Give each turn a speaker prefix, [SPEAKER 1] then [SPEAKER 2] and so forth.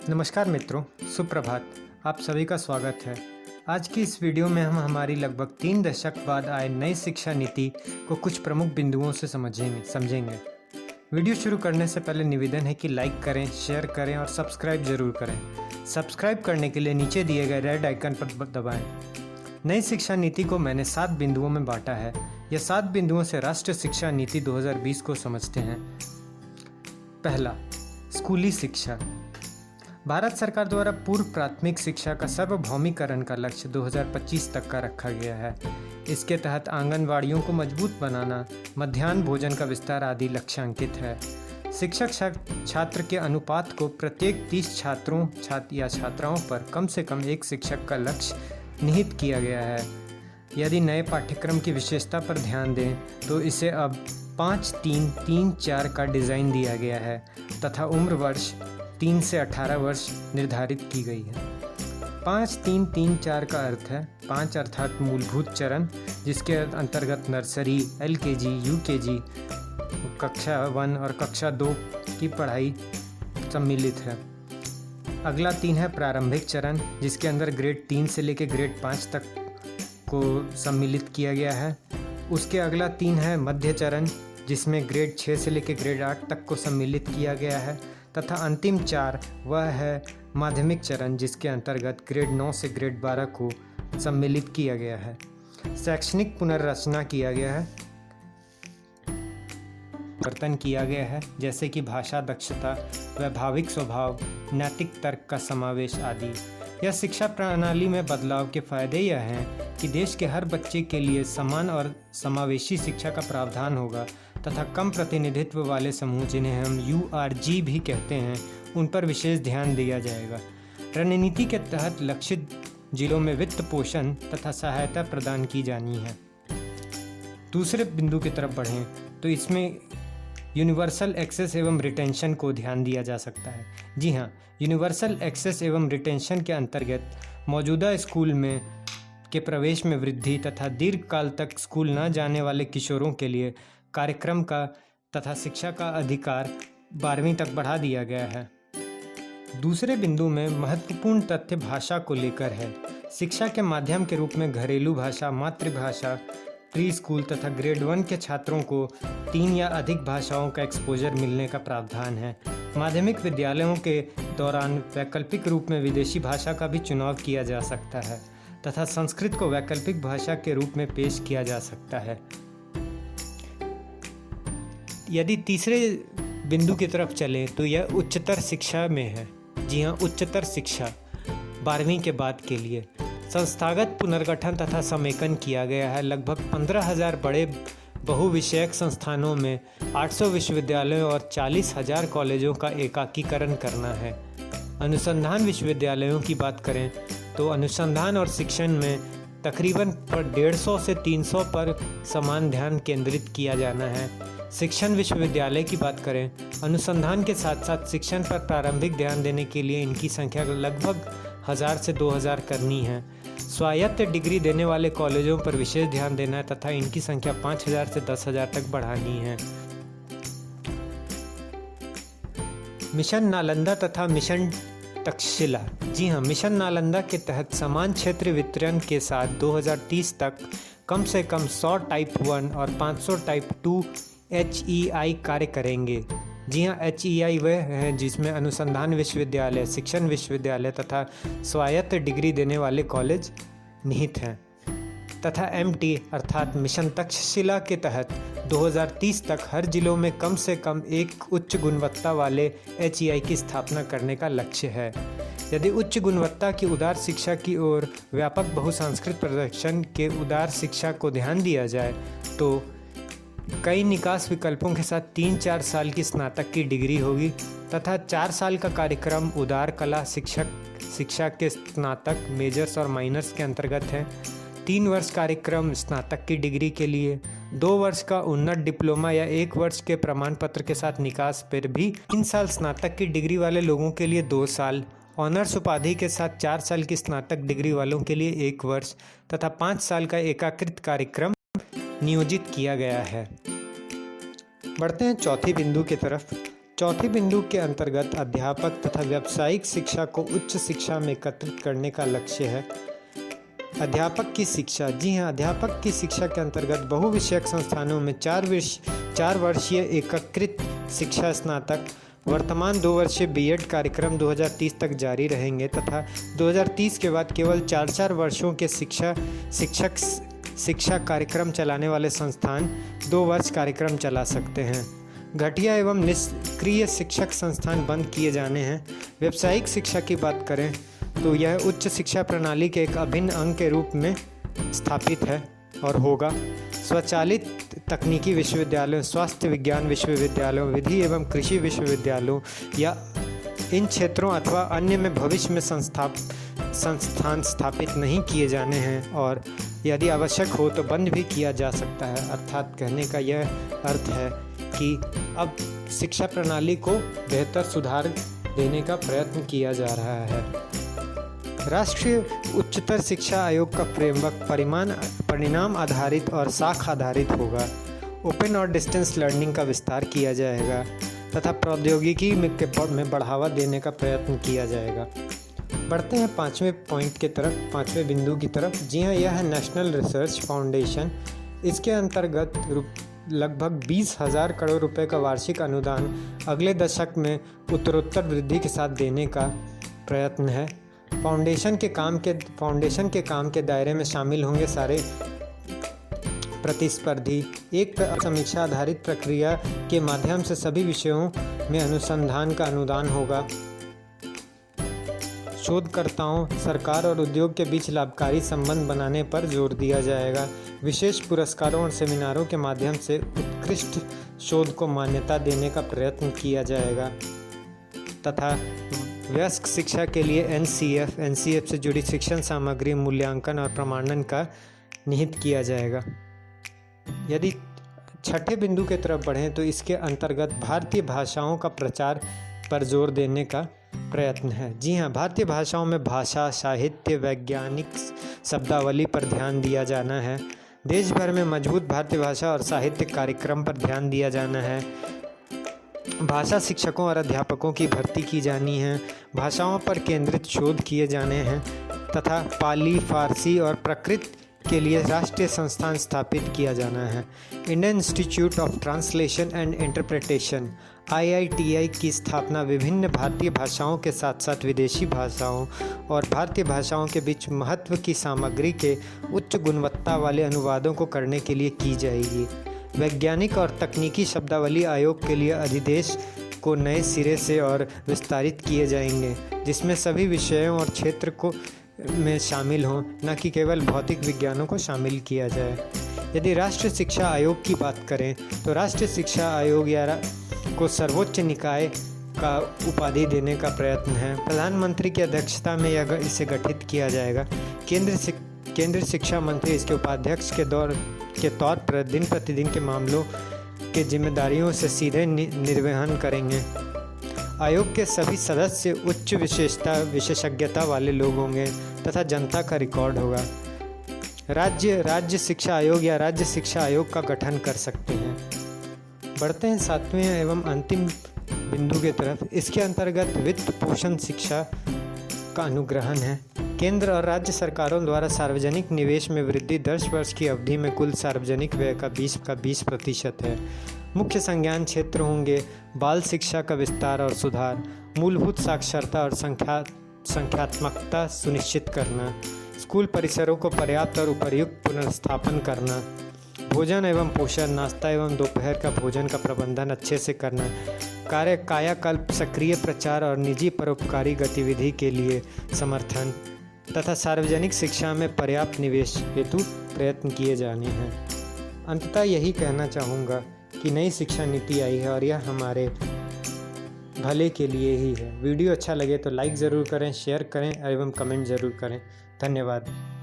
[SPEAKER 1] नमस्कार मित्रों, सुप्रभात। आप सभी का स्वागत है। आज की इस वीडियो में हम हमारी लगभग 3 दशक बाद आए नई शिक्षा नीति को कुछ प्रमुख बिंदुओं से समझेंगे। वीडियो शुरू करने से पहले निवेदन है कि लाइक करें, शेयर करें और सब्सक्राइब जरूर करें। सब्सक्राइब करने के लिए नीचे दिए गए रेड आइकन पर दबाएं। नई शिक्षा नीति को मैंने 7 बिंदुओं में बांटा है। यह 7 बिंदुओं से राष्ट्रीय शिक्षा नीति 2020 को समझते हैं। पहला, स्कूली शिक्षा। भारत सरकार द्वारा पूर्व प्राथमिक शिक्षा का सार्वभौमिकरण का लक्ष्य 2025 तक का रखा गया है। इसके तहत आंगनवाड़ियों को मजबूत बनाना, मध्याह्न भोजन का विस्तार आदि लक्ष्यांकित है। शिक्षक छात्र के अनुपात को प्रत्येक 30 छात्रों या छात्राओं पर कम से कम एक शिक्षक का लक्ष्य निहित किया गया है। यदि नए पाठ्यक्रम की विशेषता पर ध्यान दें तो इसे अब 5-3-3-4 का डिज़ाइन दिया गया है तथा उम्र वर्ष 3 से 18 वर्ष निर्धारित की गई है। 5-3-3-4 का अर्थ है 5 अर्थात मूलभूत चरण, जिसके अंतर्गत नर्सरी, LKG, UKG, कक्षा 1 और कक्षा 2 की पढ़ाई सम्मिलित है। अगला 3 है प्रारंभिक चरण, जिसके अंदर ग्रेड 3 से लेकर ग्रेड 5 तक को सम्मिलित किया गया है। उसके अगला 3 है मध्य चरण, जिसमें ग्रेड 6 से लेकर ग्रेड 8 तक को सम्मिलित किया गया है तथा अंतिम 4 वह है माध्यमिक चरण, जिसके अंतर्गत ग्रेड 9 से ग्रेड 12 को सम्मिलित किया गया है। शैक्षणिक पुनर्रचना किया गया है, परिवर्तन किया गया है, जैसे कि भाषा दक्षता, वैभाविक स्वभाव, नैतिक तर्क का समावेश आदि। यह शिक्षा प्रणाली में बदलाव के फायदे यह हैं कि देश के हर बच्चे के लिए समान और समावेशी शिक्षा का प्रावधान होगा तथा कम प्रतिनिधित्व वाले समूह, जिन्हें हम URG भी कहते हैं, उन पर विशेष ध्यान दिया जाएगा। रणनीति के तहत लक्षित जिलों में वित्त पोषण तथा सहायता प्रदान की जानी है। दूसरे बिंदु की तरफ बढ़ें तो इसमें यूनिवर्सल एक्सेस एवं रिटेंशन को ध्यान दिया जा सकता है। जी हाँ, यूनिवर्सल एक्सेस एवं रिटेंशन के अंतर्गत मौजूदा स्कूल में के प्रवेश में वृद्धि तथा दीर्घकाल तक स्कूल न जाने वाले किशोरों के लिए कार्यक्रम का तथा शिक्षा का अधिकार 12वीं तक बढ़ा दिया गया है। दूसरे बिंदु में महत्वपूर्ण तथ्य भाषा को लेकर है। शिक्षा के माध्यम के रूप में घरेलू भाषा, मातृभाषा, प्री स्कूल तथा ग्रेड 1 के छात्रों को 3 या अधिक भाषाओं का एक्सपोजर मिलने का प्रावधान है। माध्यमिक विद्यालयों के दौरान वैकल्पिक रूप में विदेशी भाषा का भी चुनाव किया जा सकता है तथा संस्कृत को वैकल्पिक भाषा के रूप में पेश किया जा सकता है। यदि तीसरे बिंदु की तरफ चलें तो यह उच्चतर शिक्षा में है। जी हाँ, उच्चतर शिक्षा 12वीं के बाद के लिए संस्थागत पुनर्गठन तथा समेकन किया गया है। लगभग 15,000 बड़े बहुविषयक संस्थानों में 800 विश्वविद्यालयों और 40,000 कॉलेजों का एकीकरण करना है। अनुसंधान विश्वविद्यालयों की बात करें तो अनुसंधान और शिक्षण में तकरीबन 150 से 300 पर समान ध्यान केंद्रित किया जाना है। शिक्षण विश्वविद्यालय की बात करें, अनुसंधान के साथ साथ शिक्षण पर प्रारंभिक ध्यान देने के लिए इनकी संख्या लगभग 1000 से 2000 करनी है। स्वायत्त डिग्री देने वाले कॉलेजों पर विशेष ध्यान देना है तथा इनकी संख्या 5000 से 10,000 तक बढ़ानी है। मिशन नालंदा तथा मिशन तक्षशिला। जी हाँ, मिशन नालंदा के तहत समान क्षेत्र वितरण के साथ 2030 तक कम से कम 100 टाइप 1 और 500 टाइप 2 HEI कार्य करेंगे। जी हाँ, HEI वह है जिसमें अनुसंधान विश्वविद्यालय, शिक्षण विश्वविद्यालय तथा स्वायत्त डिग्री देने वाले कॉलेज निहित हैं तथा MT अर्थात मिशन तक्षशिला के तहत 2030 तक हर जिलों में कम से कम एक उच्च गुणवत्ता वाले HEI की स्थापना करने का लक्ष्य है। यदि उच्च गुणवत्ता की उदार शिक्षा की ओर व्यापक बहुसांस्कृतिक प्रदर्शन के उदार शिक्षा को ध्यान दिया जाए तो कई निकास विकल्पों के साथ 3-4 साल की स्नातक की डिग्री होगी तथा 4 साल का कार्यक्रम उदार कला शिक्षा के स्नातक, मेजर्स और माइनर्स के अंतर्गत है। 3 वर्ष कार्यक्रम स्नातक की डिग्री के लिए, 2 वर्ष का उन्नत डिप्लोमा या 1 वर्ष के प्रमाण पत्र के साथ निकास पर भी 3 साल स्नातक की डिग्री वाले लोगों के लिए 2 साल, ऑनर्स उपाधि के साथ 4 साल की स्नातक डिग्री वालों के लिए 1 वर्ष तथा 5 साल का एकीकृत कार्यक्रम नियोजित किया गया है। बढ़ते हैं चौथी बिंदु की तरफ। चौथे बिंदु के अंतर्गत अध्यापक तथा व्यावसायिक शिक्षा को उच्च शिक्षा में एकत्रित करने का लक्ष्य है। अध्यापक की शिक्षा, जी हाँ, अध्यापक की शिक्षा के अंतर्गत बहुविषयक संस्थानों में 4 वर्षीय एकीकृत शिक्षा स्नातक, वर्तमान 2 वर्षीय बीएड कार्यक्रम 2030 तक जारी रहेंगे तथा 2030 के बाद केवल 4 वर्षों के शिक्षा कार्यक्रम चलाने वाले संस्थान 2 वर्ष कार्यक्रम चला सकते हैं। घटिया एवं निष्क्रिय शिक्षक संस्थान बंद किए जाने हैं। व्यावसायिक शिक्षा की बात करें तो यह उच्च शिक्षा प्रणाली के एक अभिन्न अंग के रूप में स्थापित है और होगा। स्वचालित तकनीकी विश्वविद्यालयों, स्वास्थ्य विज्ञान विश्वविद्यालयों, विधि एवं कृषि विश्वविद्यालयों या इन क्षेत्रों अथवा अन्य में भविष्य में संस्थान स्थापित नहीं किए जाने हैं और यदि आवश्यक हो तो बंद भी किया जा सकता है। अर्थात कहने का यह अर्थ है कि अब शिक्षा प्रणाली को बेहतर सुधार देने का प्रयत्न किया जा रहा है। राष्ट्रीय उच्चतर शिक्षा आयोग का फ्रेमवर्क परिणाम आधारित और साख आधारित होगा। ओपन और डिस्टेंस लर्निंग का विस्तार किया जाएगा तथा प्रौद्योगिकी में बढ़ावा देने का प्रयत्न किया जाएगा। बढ़ते हैं 5वें पॉइंट की तरफ, 5वें बिंदु की तरफ। जी हाँ, यह है नेशनल रिसर्च फाउंडेशन। इसके अंतर्गत लगभग 20,000 करोड़ रुपए का वार्षिक अनुदान अगले दशक में उत्तरोत्तर वृद्धि के साथ देने का प्रयत्न है। फाउंडेशन के काम के दायरे में शामिल होंगे सारे प्रतिस्पर्धी। एक समीक्षा आधारित प्रक्रिया के माध्यम से सभी विषयों में अनुसंधान का अनुदान होगा। शोधकर्ताओं, सरकार और उद्योग के बीच लाभकारी संबंध बनाने पर जोर दिया जाएगा। विशेष पुरस्कारों और सेमिनारों के माध्यम से उत्कृष्ट शोध को मान्यता देने का प्रयत्न किया जाएगा तथा वयस्क शिक्षा के लिए एनसीएफ से जुड़ी शिक्षण सामग्री मूल्यांकन और प्रमाणन का निहित किया जाएगा। यदि छठे बिंदु की तरफ बढ़ें तो इसके अंतर्गत भारतीय भाषाओं का प्रचार पर जोर देने का प्रयत्न है। जी हाँ, भारतीय भाषाओं में भाषा, साहित्य, वैज्ञानिक शब्दावली पर ध्यान दिया जाना है। देश भर में मजबूत भारतीय भाषा और साहित्य कार्यक्रम पर ध्यान दिया जाना है। भाषा शिक्षकों और अध्यापकों की भर्ती की जानी है। भाषाओं पर केंद्रित शोध किए जाने हैं तथा पाली, फारसी और प्राकृत के लिए राष्ट्रीय संस्थान स्थापित किया जाना है। Indian institute of translation and interpretation IITI की स्थापना विभिन्न भारतीय भाषाओं के साथ साथ विदेशी भाषाओं और भारतीय भाषाओं के बीच महत्व की सामग्री के उच्च गुणवत्ता वाले अनुवादों को करने के लिए की जाएगी। वैज्ञानिक और तकनीकी शब्दावली आयोग के लिए अधिदेश को नए सिरे से और विस्तारित किए जाएंगे, जिसमें सभी विषयों और क्षेत्र में शामिल हों, न कि केवल भौतिक विज्ञानों को शामिल किया जाए। यदि राष्ट्रीय शिक्षा आयोग की बात करें तो राष्ट्रीय शिक्षा आयोग को सर्वोच्च निकाय का उपाधि देने का प्रयत्न है। प्रधानमंत्री की अध्यक्षता में इसे गठित किया जाएगा। केंद्रीय शिक्षा मंत्री इसके उपाध्यक्ष के तौर पर दिन प्रतिदिन के मामलों के जिम्मेदारियों से सीधे निर्वहन करेंगे। आयोग के सभी सदस्य उच्च विशेषज्ञता वाले लोग होंगे तथा जनता का रिकॉर्ड होगा। राज्य शिक्षा आयोग या राज्य शिक्षा आयोग का गठन कर सकते हैं। बढ़ते हैं 7वें एवं अंतिम बिंदु की तरफ। इसके अंतर्गत वित्त पोषण शिक्षा का अनुग्रहण है। केंद्र और राज्य सरकारों द्वारा सार्वजनिक निवेश में वृद्धि 10 वर्ष की अवधि में कुल सार्वजनिक व्यय का 20% है। मुख्य संज्ञान क्षेत्र होंगे बाल शिक्षा का विस्तार और सुधार, मूलभूत साक्षरता और संख्यात्मकता सुनिश्चित करना, स्कूल परिसरों को पर्याप्त और उपयुक्त पुनर्स्थापन करना, भोजन एवं पोषण, नाश्ता एवं दोपहर का भोजन का प्रबंधन अच्छे से करना, कायाकल्प, सक्रिय प्रचार और निजी परोपकारी गतिविधि के लिए समर्थन तथा सार्वजनिक शिक्षा में पर्याप्त निवेश हेतु प्रयत्न किए जाने हैं। अंततः यही कहना चाहूँगा कि नई शिक्षा नीति आई है और यह हमारे भले के लिए ही है। वीडियो अच्छा लगे तो लाइक ज़रूर करें, शेयर करें एवं कमेंट ज़रूर करें। धन्यवाद।